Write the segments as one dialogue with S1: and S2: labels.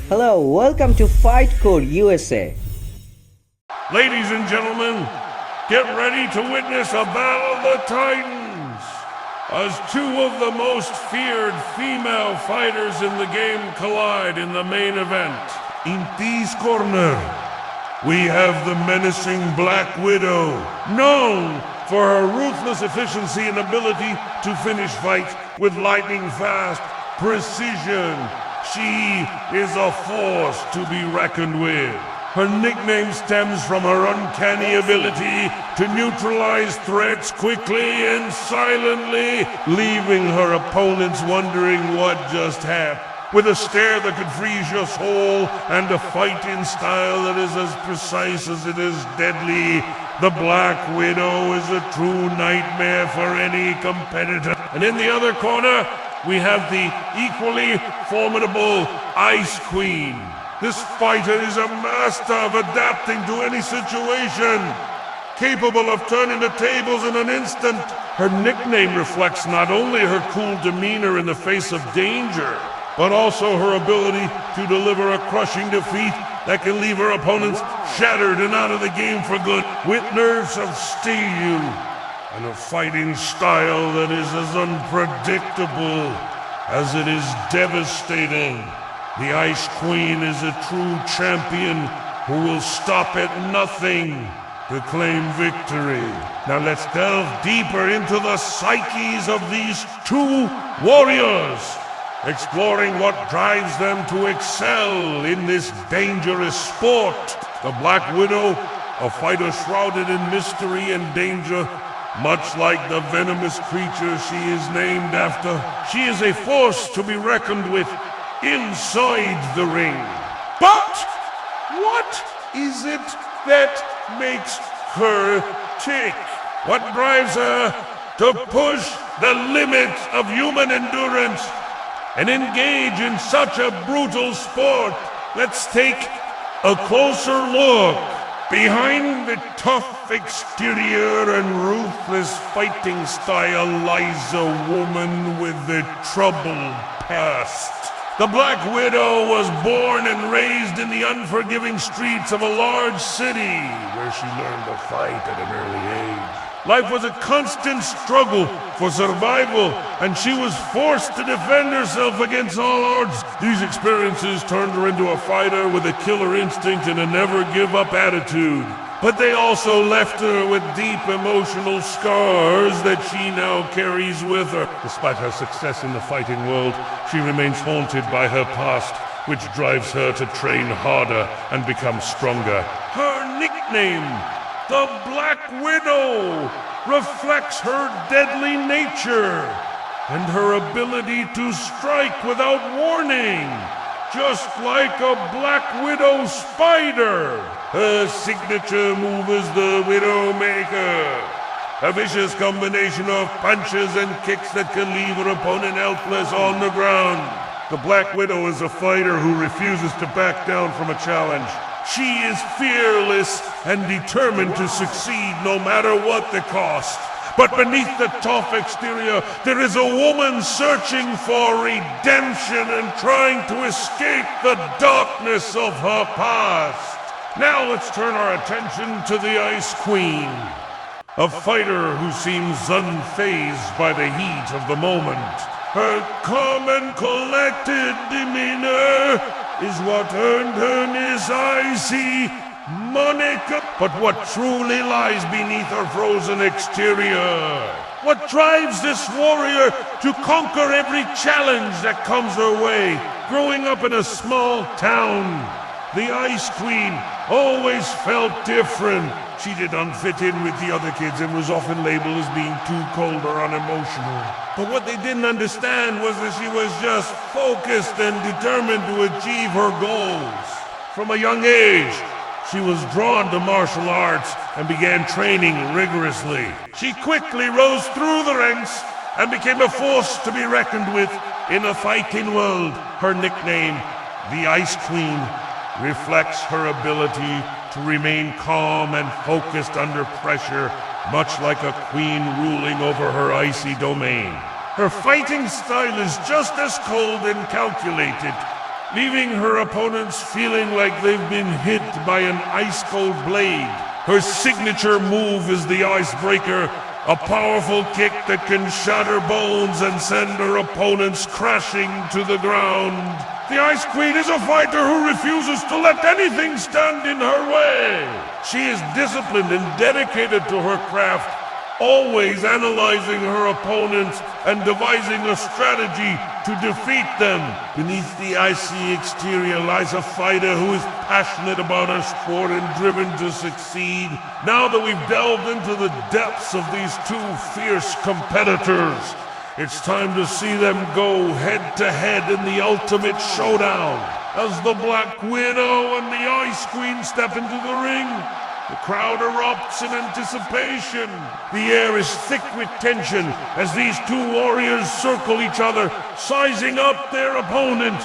S1: Hello, welcome to FightCore USA.
S2: Ladies and gentlemen, get ready to witness a battle of the Titans, as two of the most feared female fighters in the game collide in the main event. In this corner, we have the menacing Black Widow, known for her ruthless efficiency and ability to finish fights with lightning-fast precision. She is a force to be reckoned with. Her nickname stems from her uncanny ability to neutralize threats quickly and silently, leaving her opponents wondering what just happened. With a stare that could freeze your soul and a fighting style that is as precise as it is deadly, the Black Widow is a true nightmare for any competitor. And in the other corner, we have the equally formidable Ice Queen. This fighter is a master of adapting to any situation, capable of turning the tables in an instant. Her nickname reflects not only her cool demeanor in the face of danger, but also her ability to deliver a crushing defeat that can leave her opponents shattered and out of the game for good, with nerves of steel and a fighting style that is as unpredictable as it is devastating. The Ice Queen is a true champion who will stop at nothing to claim victory. Now let's delve deeper into the psyches of these two warriors, exploring what drives them to excel in this dangerous sport. The Black Widow, a fighter shrouded in mystery and danger, much like the venomous creature she is named after. She is a force to be reckoned with inside the ring. But what is it that makes her tick? What drives her to push the limits of human endurance and engage in such a brutal sport? Let's take a closer look. Behind the tough exterior and ruthless fighting style lies a woman with a troubled past. The Black Widow was born and raised in the unforgiving streets of a large city, where she learned to fight at an early age. Life was a constant struggle for survival, and she was forced to defend herself against all odds. These experiences turned her into a fighter with a killer instinct and a never-give-up attitude. But they also left her with deep emotional scars that she now carries with her. Despite her success in the fighting world, she remains haunted by her past, which drives her to train harder and become stronger. Her nickname, the Black Widow, reflects her deadly nature and her ability to strike without warning, just like a Black Widow spider. Her signature move is the Widowmaker, a vicious combination of punches and kicks that can leave her opponent helpless on the ground. The Black Widow is a fighter who refuses to back down from a challenge. She is fearless and determined to succeed no matter what the cost. But beneath the tough exterior, there is a woman searching for redemption and trying to escape the darkness of her past. Now let's turn our attention to the Ice Queen, a fighter who seems unfazed by the heat of the moment. Her calm and collected demeanor is what earned her this icy moniker. But what truly lies beneath her frozen exterior? What drives this warrior to conquer every challenge that comes her way? Growing up in a small town, the Ice Queen always felt different. She did not fit in with the other kids and was often labeled as being too cold or unemotional. But what they didn't understand was that she was just focused and determined to achieve her goals. From a young age, she was drawn to martial arts and began training rigorously. She quickly rose through the ranks and became a force to be reckoned with in the fighting world. Her nickname, the Ice Queen, reflects her ability to remain calm and focused under pressure, much like a queen ruling over her icy domain. Her fighting style is just as cold and calculated, leaving her opponents feeling like they've been hit by an ice-cold blade. Her signature move is the icebreaker, a powerful kick that can shatter bones and send her opponents crashing to the ground. The Ice Queen is a fighter who refuses to let anything stand in her way. She is disciplined and dedicated to her craft, always analyzing her opponents and devising a strategy to defeat them. Beneath the icy exterior lies a fighter who is passionate about her sport and driven to succeed. Now that we've delved into the depths of these two fierce competitors, it's time to see them go head-to-head in the ultimate showdown. As the Black Widow and the Ice Queen step into the ring, the crowd erupts in anticipation. The air is thick with tension as these two warriors circle each other, sizing up their opponent.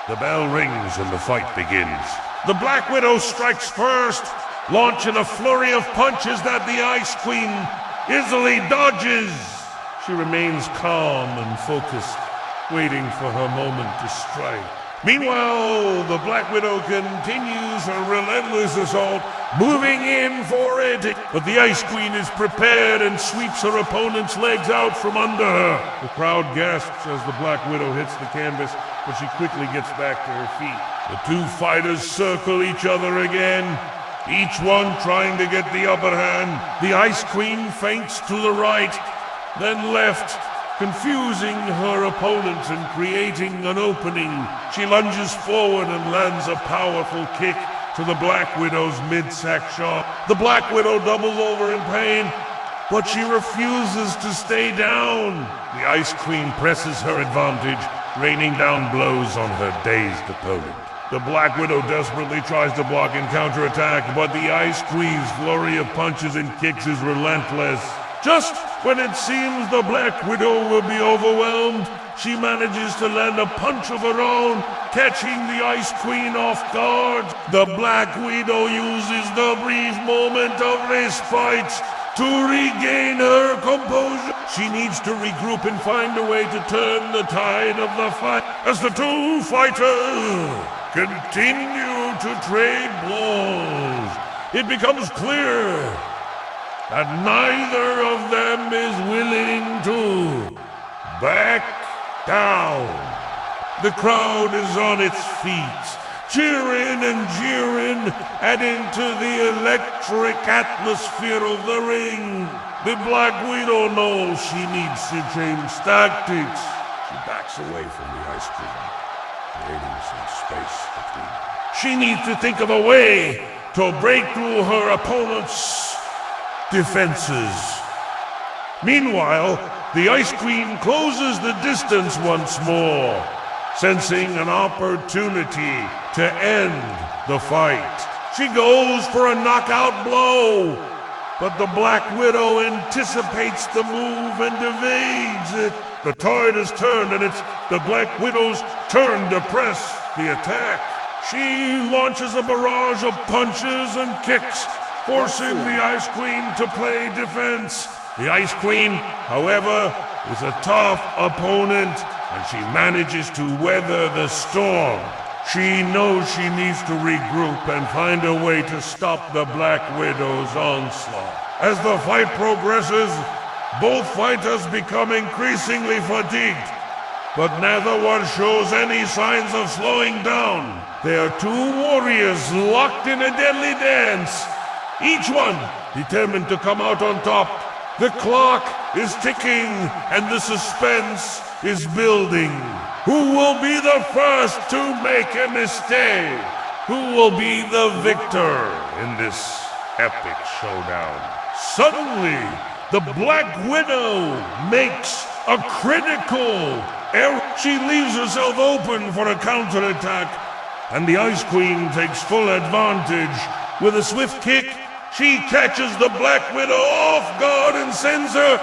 S2: The bell rings and the fight begins. The Black Widow strikes first, launching a flurry of punches that the Ice Queen easily dodges. She remains calm and focused, waiting for her moment to strike. Meanwhile, the Black Widow continues her relentless assault, moving in for it. But the Ice Queen is prepared and sweeps her opponent's legs out from under her. The crowd gasps as the Black Widow hits the canvas, but she quickly gets back to her feet. The two fighters circle each other again, each one trying to get the upper hand. The Ice Queen feints to the right, then left, confusing her opponent and creating an opening. She lunges forward and lands a powerful kick to the Black Widow's mid-sack shaft. The Black Widow doubles over in pain, but she refuses to stay down. The Ice Queen presses her advantage, raining down blows on her dazed opponent. The Black Widow desperately tries to block and counterattack, but the Ice Queen's flurry of punches and kicks is relentless. Just when it seems the Black Widow will be overwhelmed, she manages to land a punch of her own, catching the Ice Queen off guard. The Black Widow uses the brief moment of respite to regain her composure. She needs to regroup and find a way to turn the tide of the fight. As the two fighters continue to trade blows, it becomes clear that neither of them is willing to back down. The crowd is on its feet, cheering and jeering, adding to the electric atmosphere of the ring. The Black Widow knows she needs to change tactics. She backs away from the Ice Queen, creating some space between them. She needs to think of a way to break through her opponent's defenses. Meanwhile, the Ice Queen closes the distance once more, sensing an opportunity to end the fight. She goes for a knockout blow, but the Black Widow anticipates the move and evades it. The tide has turned, and it's the Black Widow's turn to press the attack. She launches a barrage of punches and kicks, forcing the Ice Queen to play defense. The Ice Queen, however, is a tough opponent, and she manages to weather the storm. She knows she needs to regroup and find a way to stop the Black Widow's onslaught. As the fight progresses, both fighters become increasingly fatigued, but neither one shows any signs of slowing down. They are two warriors locked in a deadly dance, each one determined to come out on top. The clock is ticking and the suspense is building. Who will be the first to make a mistake? Who will be the victor in this epic showdown? Suddenly, the Black Widow makes a critical error. She leaves herself open for a counterattack, and the Ice Queen takes full advantage. With a swift kick, she catches the Black Widow off guard and sends her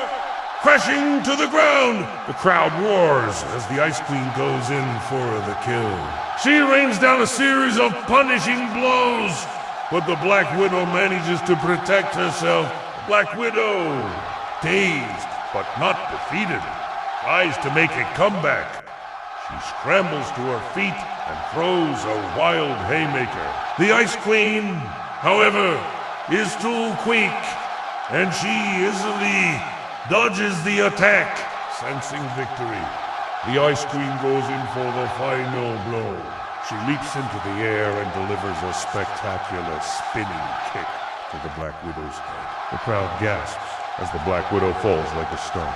S2: crashing to the ground. The crowd roars as the Ice Queen goes in for the kill. She rains down a series of punishing blows, but the Black Widow manages to protect herself. Black Widow, dazed but not defeated, tries to make a comeback. She scrambles to her feet and throws a wild haymaker. The Ice Queen, however, is too quick, and she easily dodges the attack, sensing victory. The Ice Queen goes in for the final blow. She leaps into the air and delivers a spectacular spinning kick to the Black Widow's head. The crowd gasps as the Black Widow falls like a stone.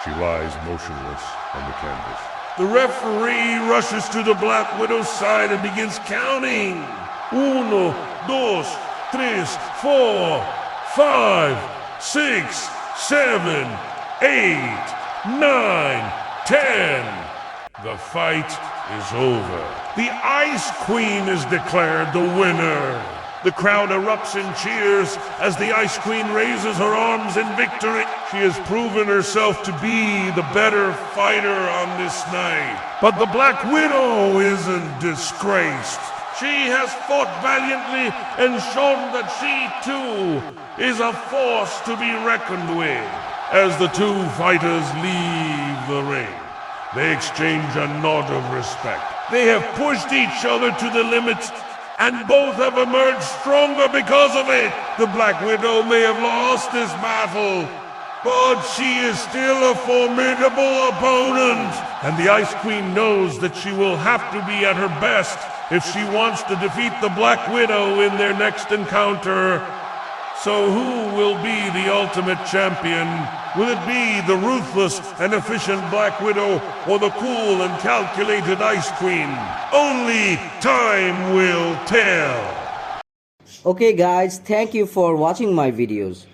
S2: She lies motionless on the canvas. The referee rushes to the Black Widow's side and begins counting. 1, 2, 3, 4, 5, 6, 7, 8, 9, 10. The fight is over. The Ice Queen is declared the winner. The crowd erupts in cheers as the Ice Queen raises her arms in victory. She has proven herself to be the better fighter on this night. But the Black Widow isn't disgraced. She has fought valiantly and shown that she too is a force to be reckoned with. As the two fighters leave the ring, they exchange a nod of respect. They have pushed each other to the limit, and both have emerged stronger because of it. The Black Widow may have lost this battle, but she is still a formidable opponent. And the Ice Queen knows that she will have to be at her best if she wants to defeat the Black Widow in their next encounter. So who will be the ultimate champion? Will it be the ruthless and efficient Black Widow or the cool and calculated Ice Queen? Only time will tell.
S1: Okay guys, thank you for watching my videos.